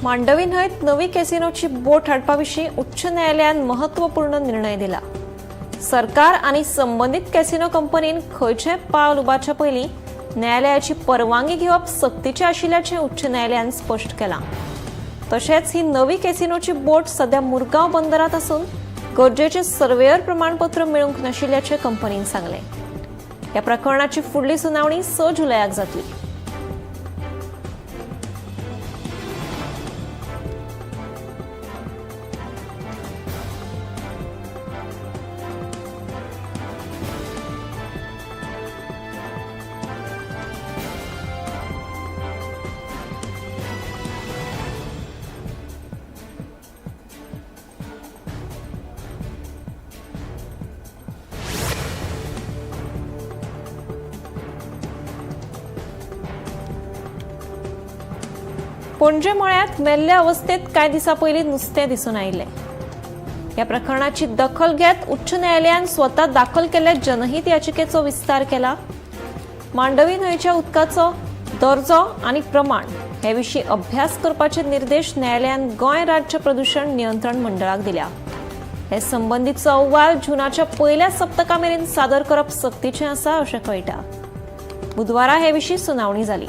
मांडवी न्हंयत नवी कॅसिनोची बोट हाडपाविशीं उच्च न्यायालयान महत्वपूर्ण निर्णय दिला। सरकार आनी संबंधित कॅसिनो कंपनीन खंयचेय पावल उबारचे पयलीं न्यायालयाची परवानगी घेवप सक्तीचें आशिल्ल्याचें उच्च न्यायालयान स्पश्ट केलां। तशेंच ही नवी कॅसिनोची बोट सध्या मुरगांव बंदरांत आसून गरजेचें सर्वेयर प्रमाणपत्र मेळूंक नाशिल्ल्याचें कंपनीन सांगलें। ह्या प्रकरणाची फुडली सुनावणी 6 जुलयाक जातली। पणजे मळ्यात मेल्ल्या अवस्थेत कांय दिसां पयलीं नुस्तें दिसून आयिल्लें। ह्या प्रकरणाची दखल घेत उच्च न्यायालयान स्वता दाखल केल्ल्या जनहीत याचिकेचो विस्तार केला। मांडवी न्हंयच्या उदकाचो दर्जो आनी प्रमाण हे विशीं अभ्यास करपाचे निर्देश न्यायालयान गोंय राज्य प्रदूषण नियंत्रण मंडळाक दिल्या। हे संबंधीचो अहवाल जूनाच्या पयल्या सप्तका मेरेन सादर करप सक्तीचें आसा अशें कळटा। बुधवारा हे विशीं सुनावणी जाली।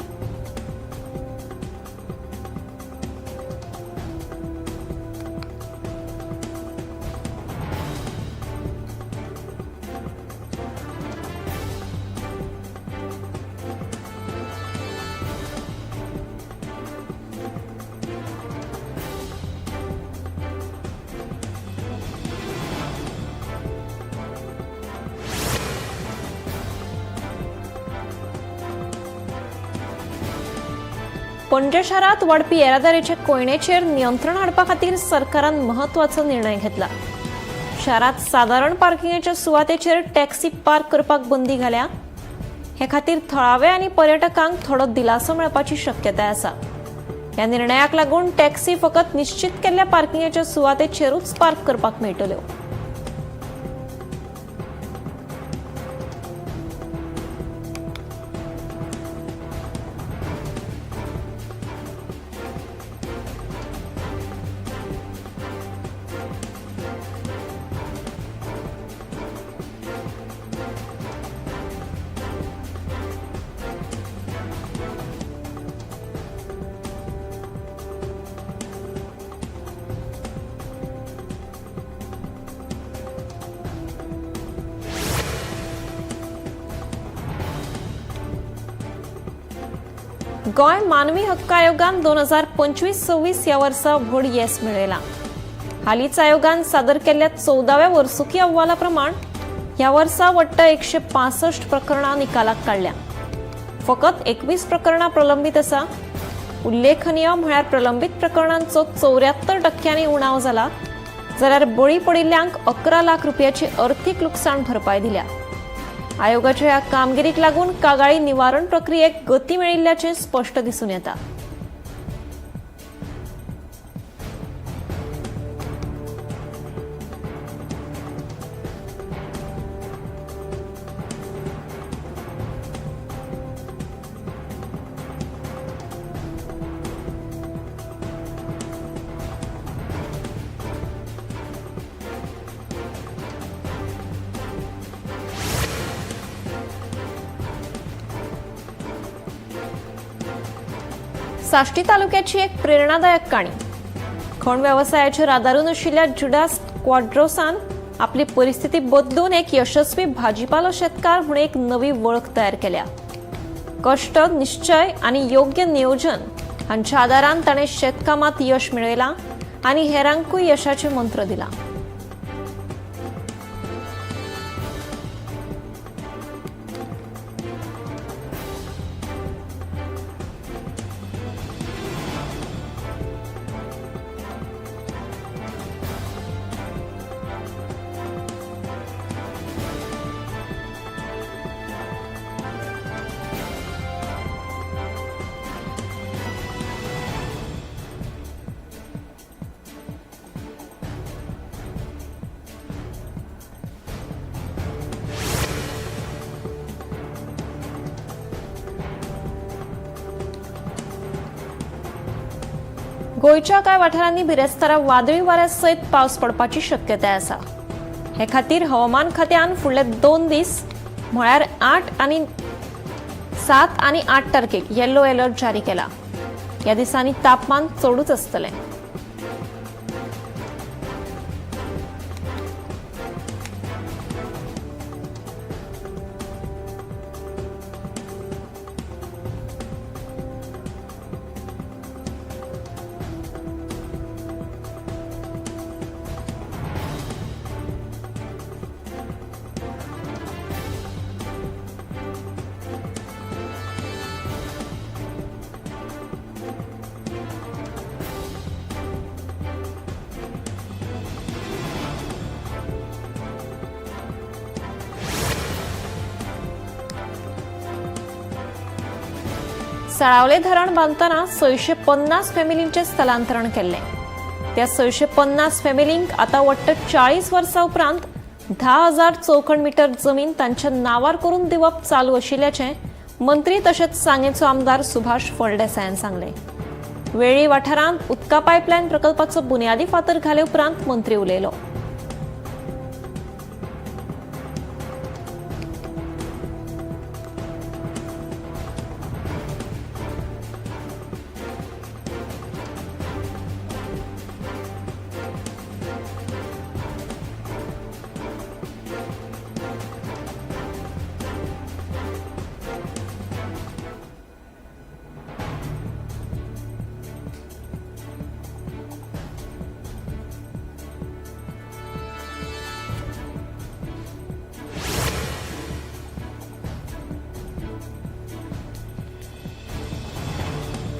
पणजे शारात वाडपी येरादारीचे कोयणेचेर नियंत्रण हाडपा खातीर सरकारान महत्वाचो निर्णय घेतला। शारात सादारण पार्किंगेच्या सुवातेचेर टॅक्सी पार्क करपाक बंदी घाल्या। हे खातीर थळावे आनी पर्यटकांक थोडो दिलासो मेळपाची शक्यताय आसा। ह्या निर्णयाक लागून टॅक्सी फकत निश्चित केल्ल्या पार्किंगेच्या सुवातेचेरूच पार्क करपाक मेळटल्यो। गोंय मानवी हक्क आयोगान 2025-26 ह्या वर्सा व्हड येस मेळयला। हालींच आयोगान सादर केल्ल्या 14व्या वर्सुकी अहवाला प्रमाण ह्या वर्सा वट्ट 165 प्रकरणां निकालाक काडल्या। फकत 21 प्रकरणां प्रलंबीत आसा। उल्लेखनीय म्हळ्यार प्रलंबीत प्रकरणांचो 74% उणाव जाला, जाल्यार बळी पडिल्ल्यांक 11 लाख रुपयाची अर्थीक लुकसाण भरपाय दिल्या। आयोगाच्या ह्या कामगिरीक लागून कागाळी निवारण प्रक्रियेक गती मेळिल्ल्याचें स्पश्ट दिसून येता। साश्टी तालुक्याची एक प्रेरणादायक काणी। खण व्यवसायाचेर आदारून आशिल्ल्या जुडास क्वाड्रोसान आपली परिस्थिती बदलून एक यशस्वी भाजीपालो शेतकार म्हणून एक नवी वळख तयार केल्या। कष्ट, निश्चय आनी योग्य नियोजन हांच्या आदारान ताणें शेतकामात यश मेळयलां आनी हेरांकूय यशाचे मंत्र दिला। गोंयच्या कांय वाठारांनी बिरेस्तारा वादळी वाऱ्यासयत पावस पडपाची शक्यताय आसा। हे खातीर हवामान खात्यान फुडले 2 दीस म्हळ्यार 7 आनी 8 तारखेक येलो अलर्ट जारी केला। ह्या दिसांनी तापमान चडूच आसतलें। सळावले धरण बांदतना 650 फॅमिलींचे स्थलांतरण केले। त्या 650 फॅमिलींक आता वट्ट 40 वर्सां उपरांत 10,000 चौखण मीटर जमीन तांच्या नावार करून दिवप चालू आशिल्ल्याचे मंत्री तशेंच सांगेचो आमदार सुभाष फळदेसायान सांगले। वेळी वाठारांत उदका पायपलायन प्रकल्पाचो बुन्यादी फातर घाले उपरांत मंत्री उलयलो।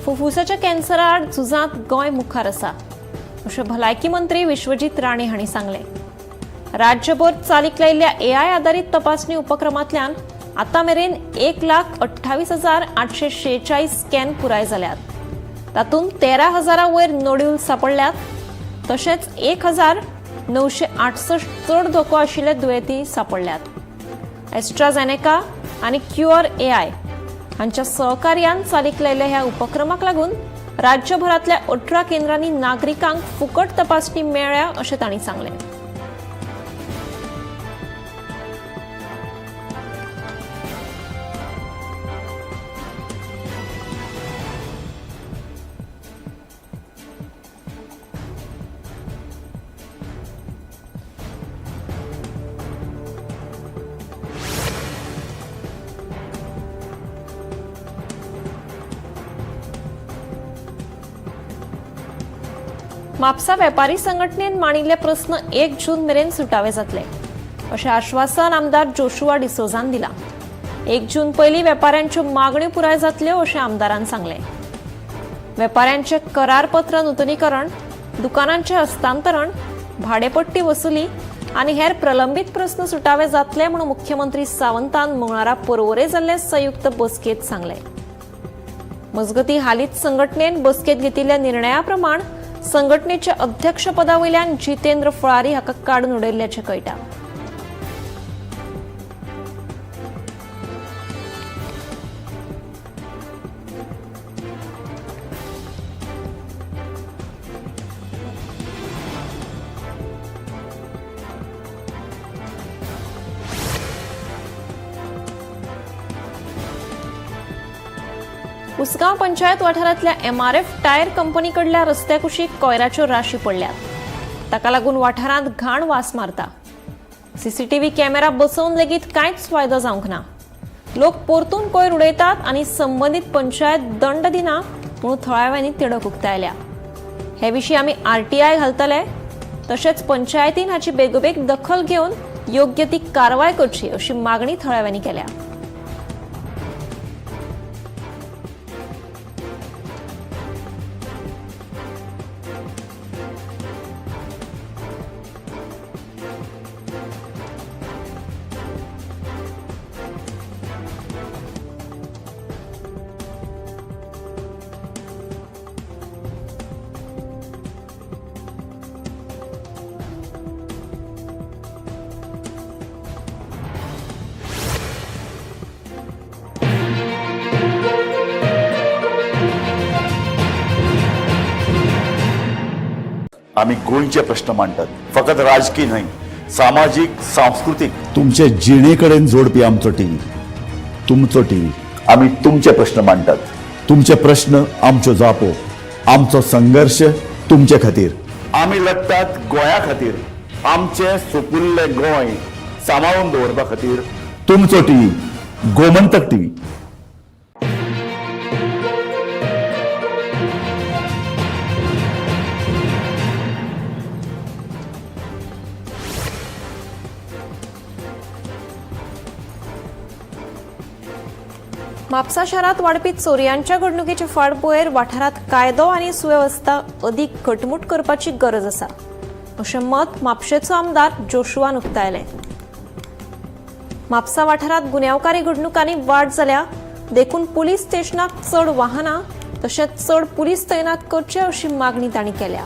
फुफ्फुसाच्या कॅन्सरा आड झुजांत गोंय मुखार आसा अशें भलायकी मंत्री विश्वजीत राणे हांणी सांगले। राज्यभर चालीक लायिल्ल्या AI आधारीत तपासणी उपक्रमांतल्यान आतां मेरेन 1,28,846 स्कॅन पुराय जाल्यात। तातूंत 13,000 वयर नोड्यूल सांपडल्यात तशेंच 1,968 चड धोको आशिल्ले दुयेंती सांपडल्यात। एस्ट्राझेनेका आनी क्युअर AI हांच्या सहकार्यान चालीक लायिल्ल्या ह्या उपक्रमाक लागून राज्यभरातल्या 18 केंद्रांनी नागरिकांक फुकट तपासणी मेळ्ळ्या अशें तांणी सांगलें। म्हापसा वेपारी संघटनेन मांडिल्ले प्रस्न 1 जून मेरेन सुटावे जातले अशें आश्वासन आमदार जोशुआ डिसोजान दिलां। 1 जून पयलीं वेपाऱ्यांच्यो मागण्यो पुराय जातल्यो अशें आमदारान सांगलें। वेपाऱ्यांचे करारपत्र नूतनीकरण, दुकानांचे हस्तांतरण, भाडेपट्टी वसुली आनी हेर प्रलंबीत प्रस्न सुटावे जातले म्हूण मुख्यमंत्री सावंतान मंगळारा पर्वरे जाल्ले संयुक्त बसकेंत सांगलें। मजगतीं हालींच संघटनेन बसकेंत घेतिल्ल्या निर्णया प्रमाण संघटनेच्या अध्यक्षपदा वयल्यान जितेंद्र फळारी हाका काडून उडयल्ल्याचें कळटा। उसगांव पंचायत वाठारांतल्या MRF टायर कंपनीकडल्या रस्त्या कुशीक कोयराच्यो राशी पडल्यात। ताका लागून वाठारांत घाण वास मारता। CCTV कॅमेरा बसोवन लेगीत कांयच फायदो जावंक ना। लोक परतून कोयर उडयतात आनी संबंदीत पंचायत दंड दिना म्हणून थळाव्यांनी तिडक उक्तायल्या। हे विशीं आमी RTI घालतले तशेंच पंचायतीन हाची बेगोबेग दखल घेवन योग्य ती कारवाय करची अशी मागणी थळाव्यांनी केल्या। आम्ही गोंयचे प्रश्न मांडटात, फकत राजकीय न्हय, सामाजीक सांस्कृतिक. तुमचे जिणेकडेन जोडपी आमचो टीव्ही, तुमचो टीव्ही. आम्ही तुमचे प्रश्न मांडटात. तुमचे प्रश्न आमच्यो जापो, आमचो संघर्ष तुमचे खातीर. आम्ही लढतात गोंया खातीर, आमचे सोपुल्ले गोंय सांबाळून दवरपा खातीर. तुमचो टीव्ही, गोमंतक टीव्ही. म्हापसा शहरात वाडपी चोरयांच्या घडणुकेचे फाटभुंयेर वाठारात कायदो आनी सुवेवस्था अदीक घटमूट करपाची गरज आसा, अशें मत म्हापशेचो आमदार जोशुआन उक्तायलें. म्हापसा वाठारात गुन्यांवकारी घडणुकांनी वाड जाल्या देखून पुलीस स्टेशनाक चड वाहनां तशेंच चड पुलीस तैनात करचे अशी मागणी तांणी केल्या.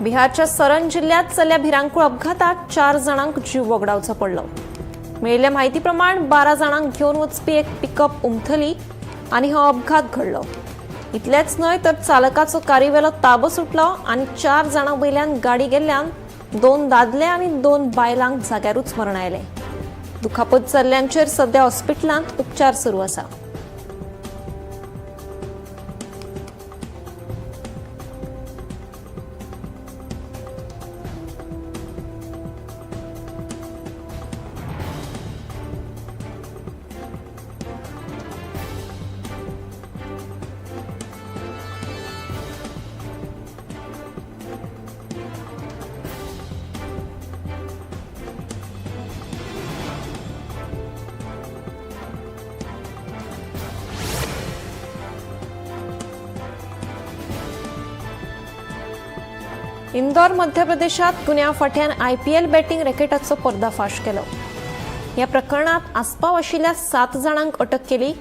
बिहारच्या सरन जिल्ह्यात जाल्ल्या भिरांकूळ अपघातात 4 जाणांक जीव वगडावचो पडलो. मेळिल्ल्या म्हायती प्रमाण 12 जाणांक घेवन वचपी एक पिकअप उमथली आनी हो अपघात घडलो. इतलेंच न्हय तर चालकाचो कारवेलो ताबो सुटलो आनी 4 जाणां वयल्यान गाडी गेल्ल्यान 2 दादले आनी 2 बायलांक जाग्यारूच मरण आयलें. दुखापत जाल्ल्यांचेर सध्या हॉस्पिटलांत उपचार सुरू आसा. इंदौर मध्य प्रदेशात गुन्ह्या फाट्यान IPL बॅटिंग रॅकेटाचो पर्दाफाश केलो. ह्या प्रकरणात आस्पाव आशिल्ल्या 7 जाणांक अटक केली.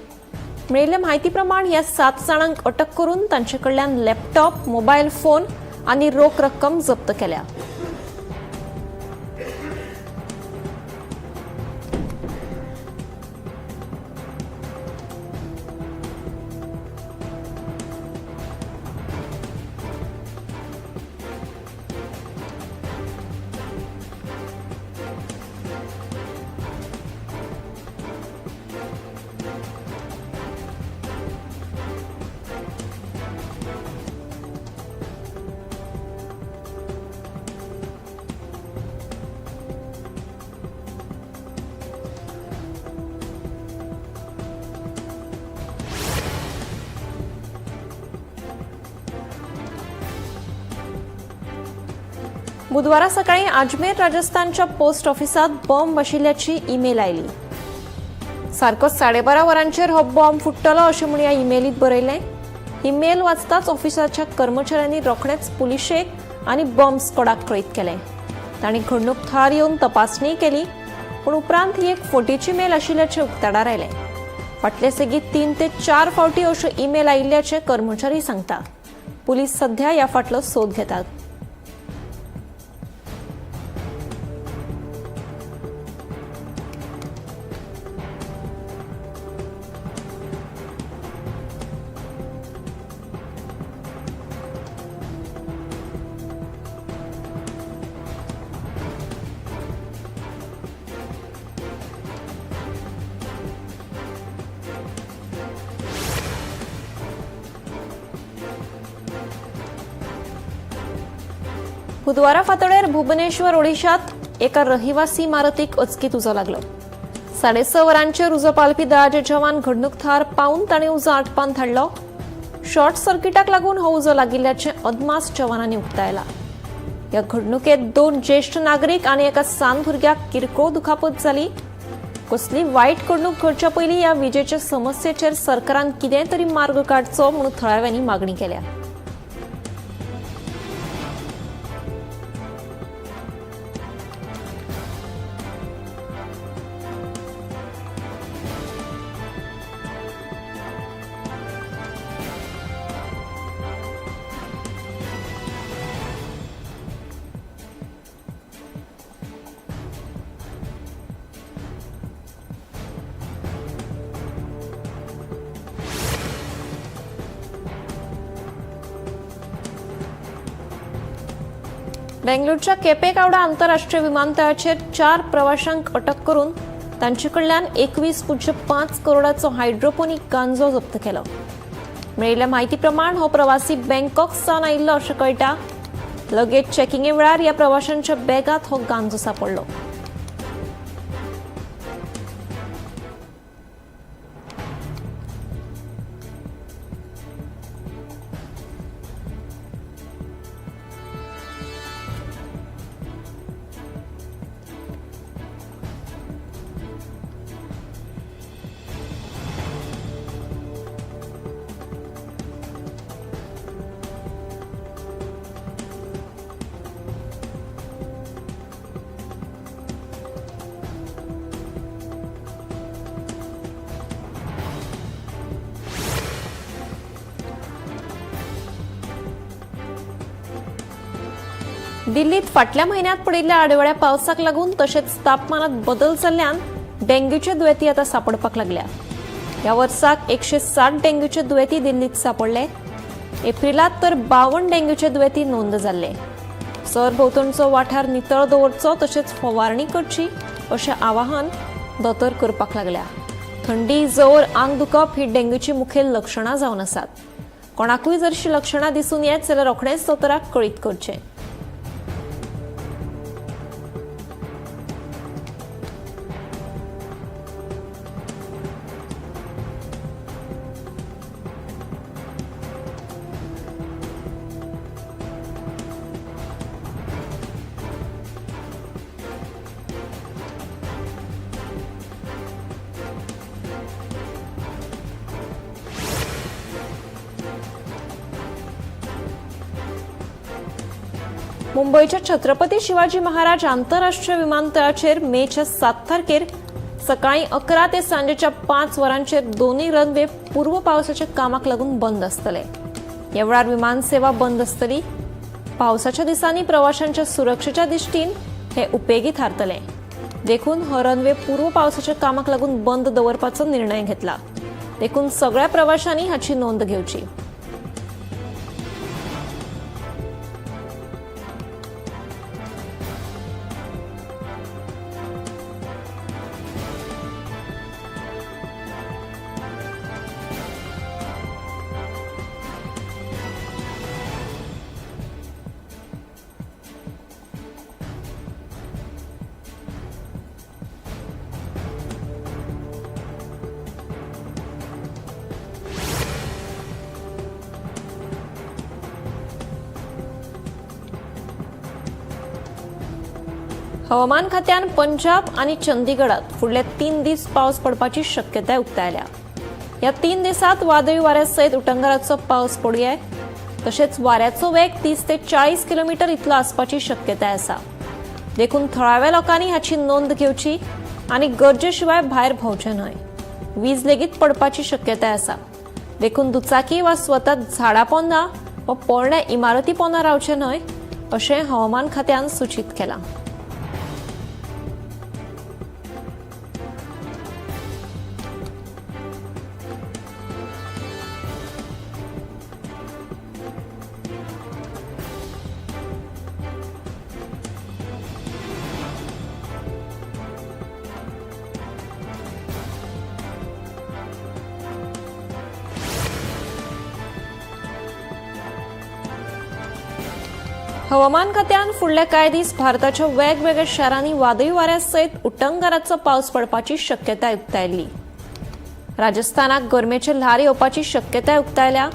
मेळिल्ल्या म्हायती प्रमाण ह्या 7 जाणांक अटक करून तांचे कडल्यान लॅपटॉप, मोबायल फोन आनी रोख रक्कम जप्त केल्या. बुधवारा सकाळी अजमेर राजस्थानच्या पोस्ट ऑफिसात बॉम्ब आशिल्ल्याची ईमेल आयली. सारको 12:30 वरांचेर हो बॉम्ब फुट्टलो अशें म्हूण ह्या ईमेलीत बरयलें. ही मेल वाचताच ऑफिसाच्या कर्मचाऱ्यांनी रोखडेच पुलिशेक आनी बॉम्ब स्क्वॉडाक कळीत केलें. तांणी घडणूक थळार येवन तपासणी केली, पूण उपरांत ही एक फोटीची मेल आशिल्ल्याचें उक्ताडार आयलें. फाटले सेगीत 3 ते 4 फावटी अश्यो ईमेल आयिल्ल्याचे कर्मचारी सांगता. पुलीस सध्या ह्या फाटलो सोद घेतात. बुधवारा फांतोडेर भुवनेश्वर ओडिशात एका रहिवासी इमारतीक अचकीत उजो लागलो. 6:30 वरांचेर उजो पालपी दळाचे जवान घडणूक थळार पावन तांणी उजो आटपावन धाडलो. शॉर्ट सर्किटाक लागून हो उजो लागिल्ल्याचे अदमास जवानांनी उक्तायला. ह्या घडणुकेत 2 ज्येष्ठ नागरीक आनी एका सान भुरग्याक किरकोळ दुखापत जाली. कसली वाईट घडणूक घडच्या पयलीं ह्या विजेच्या समस्येचेर सरकारान कितेंय तरी मार्ग काडचो म्हणून थळाव्यांनी मागणी केल्या. बेंगळुरूच्या केपेगौडा आंतरराष्ट्रीय विमानतळाचेर 4 प्रवाशांक अटक करून तांचे कडल्यान 21.5 करोडाचो हायड्रोपोनिक गांजो जप्त केलो. मेळिल्ल्या म्हायती प्रमाण हो प्रवासी बँकॉक सावन आयिल्लो अशें कळटा. लगेच चेकिंगे वेळार ह्या प्रवाशांच्या बॅगात हो गांजो सापडलो. दिल्लीत फाटल्या म्हयन्यात पडिल्ल्या आडवळ्या पावसाक लागून तशेंच तापमानात बदल जाल्ल्यान डेंग्यूचे दुयेंती आता सापडपाक लागल्या. ह्या वर्साक 160 डेंग्यूचे दुयेंती दिल्लीत सापडले. एप्रिलात तर 52 डेंग्यूचे दुयेंती नोंद जाल्ले. सरभोंवतणचो वाठार नितळ दवरचो तशेंच फवारणी करची अशें आवाहन दोतोर करपाक लागल्या. थंडी, जोर, आंग दुखप ही डेंग्यूची मुखेल लक्षणां जावन आसात. कोणाकूय जर अशी लक्षणां दिसून येत जाल्यार रोखडेंच दोतोराक कळीत करचें. मुंबईच्या छत्रपती शिवाजी महाराज आंतरराष्ट्रीय विमानतळाचेर मेच्या 7 तारखेर सकाळी 11 ते सांजेच्या 5 वरांचेर दोन्ही रनवे पूर्व पावसाच्या कामाक लागून बंद आसतले. ह्या वेळार विमान सेवा बंद आसतली. पावसाच्या दिसांनी प्रवाशांच्या सुरक्षेच्या दिश्टीन हे उपेगी थारतले. देखून हो रनवे पूर्व पावसाच्या कामाक लागून बंद दवरपाचो निर्णय घेतला. देखून सगळ्या प्रवाशांनी हाची नोंद घेवची. हवामान खात्यान पंजाब आणि चंदीगडात फुडले 3 दीस पावस पडपाची शक्यताय उक्तायल्या. या 3 दिसांत वादळी वाऱ्यासयत उटंगराचो पावस पडूये. तशेंच वाऱ्याचो वेग 30 ते 40 किलोमीटर इतलो आसपाची शक्यताय आसा. देखून थळाव्या लोकांनी हाची नोंद घेवची आनी गरजेशिवाय भायर भोंवचें न्हय. वीज लेगीत पडपाची शक्यताय आसा. देखून दुचाकी वा स्वता झाडां पोंदा वा पोरण्या इमारती पोंदा रावचें न्हय अशें हवामान खात्यान सूचित केलां. हवामान खात्यान फुडले कांय दीस भारताच्या वेगवेगळ्या शारांनी वादळी वाऱ्यासयत उटंगाराचो पावस पडपाची शक्यताय उक्तायली. राजस्थानाक गरमेचे ल्हार येवपाची शक्यताय उक्तायल्या.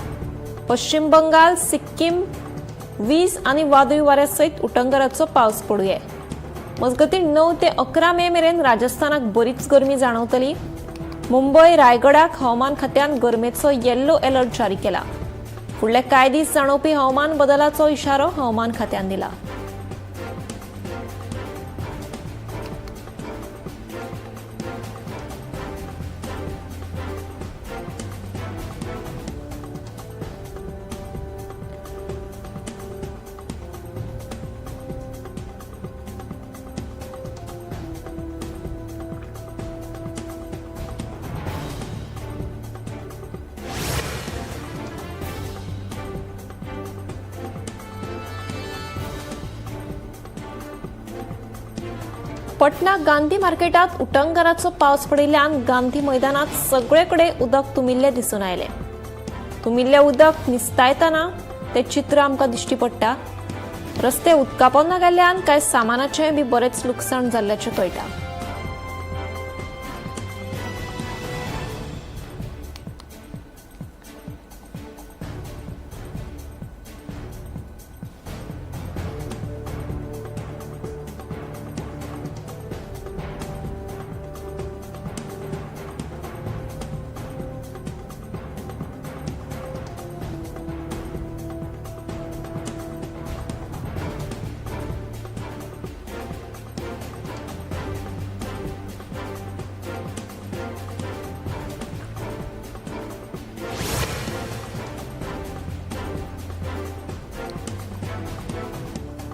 पश्चिम बंगाल, सिक्कीम वीज आनी वादळी वाऱ्यासयत उटंगाराचो पावस पडूये. मजगतीं 9 ते 11 मे मेरेन राजस्थानाक बरीच गरमी जाणवतली। मुंबई रायगडाक हवामान खात्यान गरमेचो येल्लो अलर्ट जारी केला। फुडले कांय दीस जाणवपी हवामान बदलाचो इशारो हवामान खात्यान दिला। पटना गांधी मार्केटात उटंगराचो पावस पडिल्ल्यान गांधी मैदानात सगळेकडे उदक तुमिल्ले दिसून आयले। तुमिल्ले उदक निस्तायतना ते चित्र आमकां दिश्टी पडटा। रस्ते उदकापोंदा गेल्ल्यान कांय सामानाचें बी बरेच लुकसाण जाल्ल्याचें कळटा।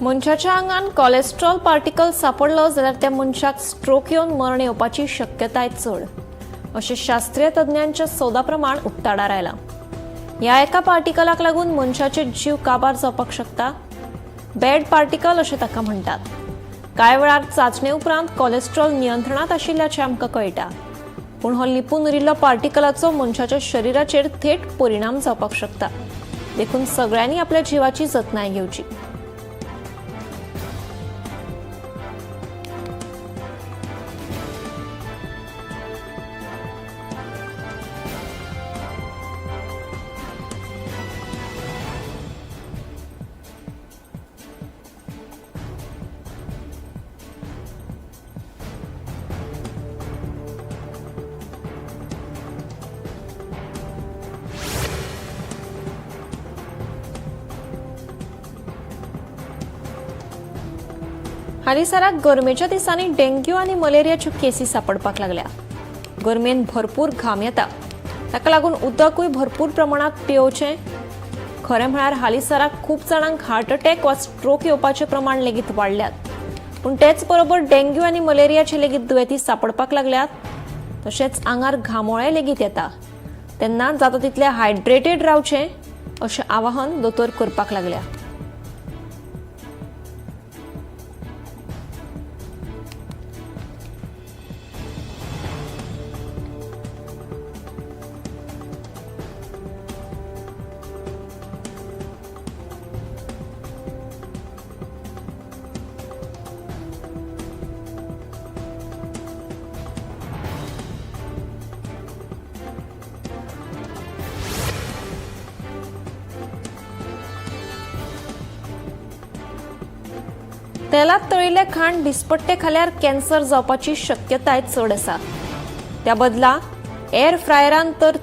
मनशाच्या आंगान कोलेस्ट्रॉल पार्टिकल सापडलो जाल्यार त्या मनशाक स्ट्रोक येवन मरण येवपाची शक्यताय चड, अशें शास्त्रीय तज्ञांच्या सोदाप्रमाण उक्ताडार आयला। ह्या एका पार्टिकलाक लागून मनशाचे जीव काबार जावपाक शकता। बॅड पार्टिकल अशें ताका म्हणटात। कांय वेळार चाचणे उपरांत कोलेस्ट्रॉल नियंत्रणांत आशिल्ल्याचें आमकां कळटा, पूण हो लिपून उरिल्लो पार्टिकलाचो मनशाच्या शरिराचेर थेट परिणाम जावपाक शकता। देखून सगळ्यांनी आपल्या जिवाची जतनाय घेवची। हालीसराक गरमेच्या दिसांनी डेंग्यू आणि मलेरियाच्यो केसी सापडपाक लागल्या। गरमेन भरपूर घाम येता, ताका लागून उदकूय भरपूर प्रमाणात पिवचें। खरें म्हळ्यार हालीसराक खूब जाणांक हार्ट अटॅक वा स्ट्रोक येवपाचें प्रमाण लेगीत वाडल्यात, पूण तेच बरोबर डेंग्यू आणि मलेरियाचे लेगीत दुयेंती सापडपाक लागल्यात। तशेंच आंगार घामोळे लेगीत येता, तेन्ना जाता तितलें हायड्रेटेड रावचें अशें आवाहन दोतोर करपाक लागल्या। तेलात तळिल्ले खाण दिसपट्टे खाल्यार कॅन्सर जावपाची शक्यताय चड आसा। त्या बदला एअर फ्रायरान तर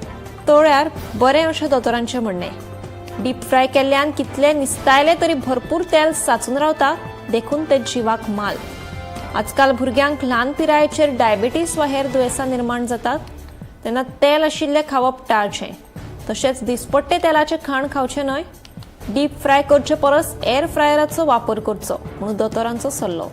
तळ्यार बरें अशें दोतोरांचें म्हणणें। डीप फ्राय केल्ल्यान कितले निस्तायले तरी भरपूर तेल साचून रावता, देखून ते जिवाक माल। आजकाल भुरग्यांक ल्हान पिरायेचेर डायबिटीस वा हेर दुयेंसां निर्माण जातात, तेन्ना तेल आशिल्लें खावप टाळचें। तशेंच दिसपट्टे तेलाचें खाण खावचें न्हय। डीप फ्राय करचे परस एअर फ्रायराचो वापर करचो म्हणून दोतोरांचो सल्लो।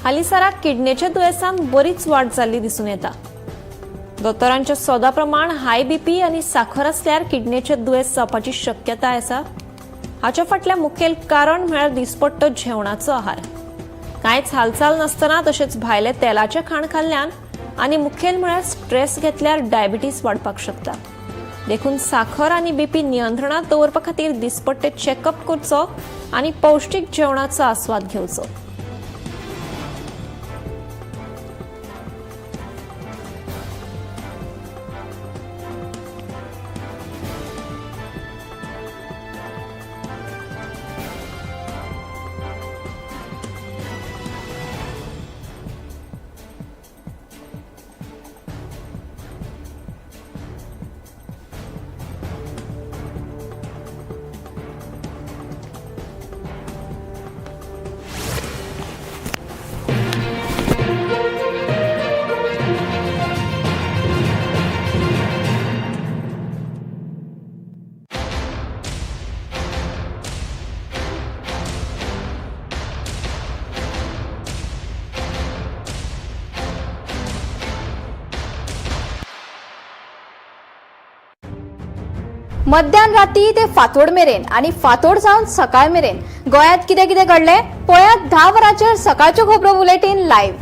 हालीसराक किडनीच्या दुयेंसांत बरीच वाड जाल्ली दिसून येता। दोतोरांच्या सोदा प्रमाण हाय बीपी आणि साखर असल्यार किडनीचे दुयेंस जावपाची शक्यताय आसा। हाच्या फाटलें मुखेल कारण म्हळ्यार दिसपट्टो जेवणाचो आहार। कांयच हालचाल नासतना तशेंच भायले तेलाचें खाण खाल्ल्यान आनी मुखेल म्हळ्यार स्ट्रेस घेतल्यार डायबिटीस वाडपाक शकता। देखून साखर आणि बीपी नियंत्रणात दवरपा खातीर दिसपट्टे चेकअप करचो आणि पौष्टिक जेवणाचो आस्वाद घेवचो. मध्यान राती ते फातोड मेरेन आणि फातोड सावन सकाळ मेरेन गोयात कितें कितें घडले पळयात 10 वरांचेर सकाळच्यो खबरो बुलेटिन लायव्ह.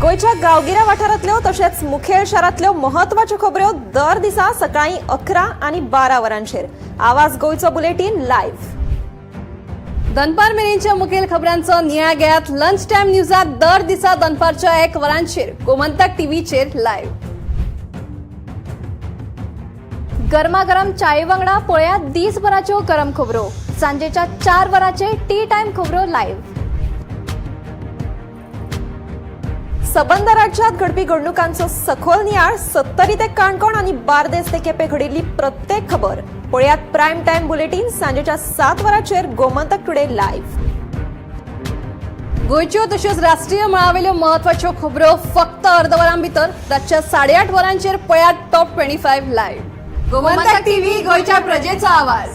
गोयच्या गांवगिऱ्या वाठारांतल्यो तशेंच मुखेल शारांतल्यो म्हत्वाच्यो खबरो दर दिसा सकाळी 11 आणि 12 वरांचेर. आवाज गोयचो बुलेटिन लायव्ह. दनपार मेरेनच्या मुखेल खबरांचो नियाळ घेयात लंच टायम न्यूजात दर दिसा दनपारच्या 1 वरांचेर गोमंतक टीव्हीचेर लायव्ह. गरमागरम चाये वांगडा पळयात दिसभराच्यो गरम खबरो. सांजेच्या 4 वरांचे टी टाइम खबरो लायव्ह. सबंद राज्यात घडपी घडणुकांचो सखोल नियाळ 70 ते काणकोण आणि बार्देस ते केपें घडिल्ली प्रत्येक खबर पळयात प्रायम टाइम बुलेटिन सांजेच्या 7 वरांचेर गोमंतक टुडे लायव्ह. गोयच्यो तशेंच राष्ट्रीय मळावेल्यो महत्वाच्यो खबरो फक्त अर्दवरां भितर रातच्या 8:30 वरांचेर पळयात टॉप 25 लायव्ह. गोमंतक टीव्ही गोयच्या प्रजेचो आवाज.